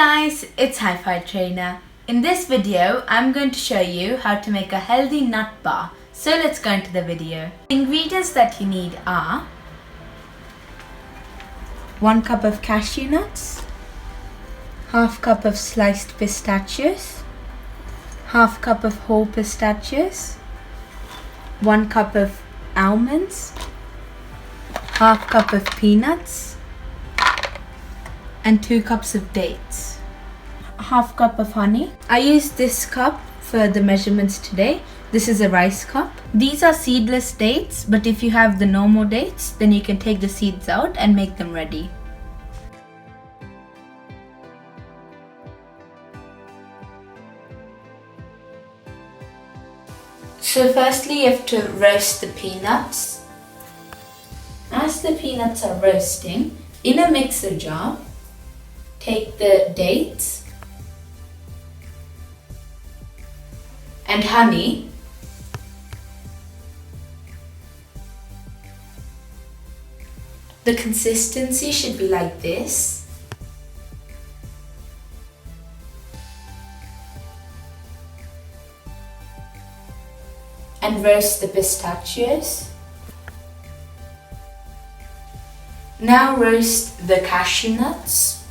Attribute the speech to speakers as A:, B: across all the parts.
A: guys, it's Hi5 Trainer. In this video, I'm going to show you how to make a healthy nut bar. So let's go into the video. The ingredients that you need are 1 cup of cashew nuts, half cup of sliced pistachios, half cup of whole pistachios, 1 cup of almonds, half cup of peanuts, and 2 cups of dates. Half cup of honey. I used this cup for the measurements today. This is a rice cup. These are seedless dates, but if you have the normal dates, then you can take the seeds out and make them ready. So firstly, you have to roast the peanuts. As the peanuts are roasting, in a mixer jar, take the dates and honey, the consistency should be like this, and roast the pistachios. Now roast the cashew nuts.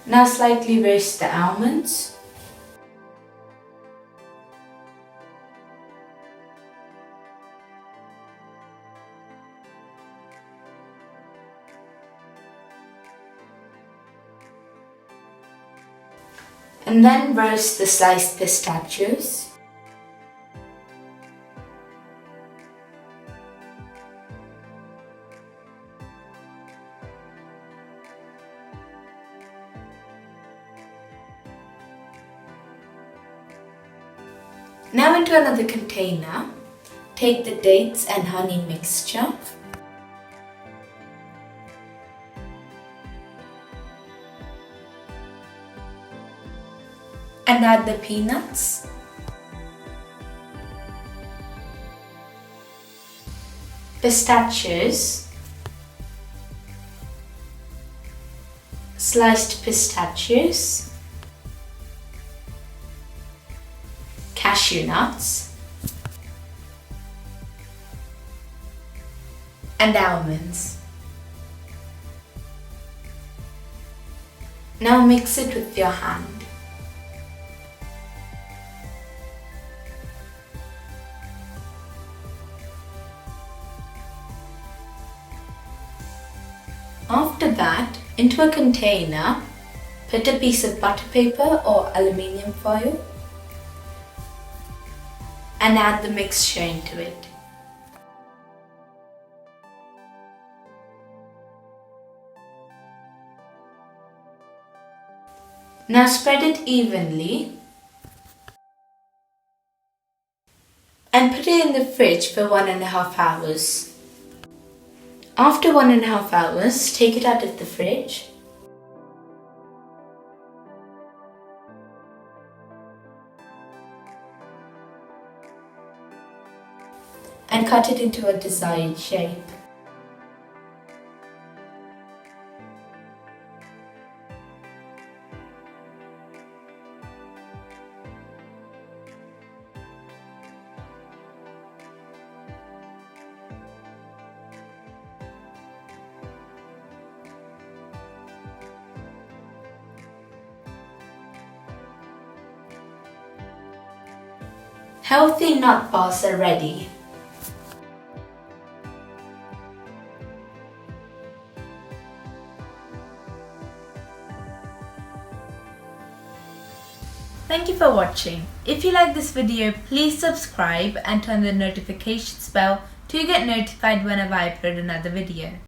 A: Now slightly roast the almonds. And then roast the sliced pistachios. Now into another container, take the dates and honey mixture and add the peanuts, pistachios, sliced pistachios, cashew nuts, and almonds. Now mix it with your hand. After that, into a container, put a piece of butter paper or aluminium foil and add the mixture into it. Now spread it evenly and put it in the fridge for 1.5 hours. After 1.5 hours, take it out of the fridge and cut it into a desired shape. Healthy nut bars are ready. Thank you for watching. If you like this video, please subscribe and turn the notifications bell to get notified whenever I upload another video.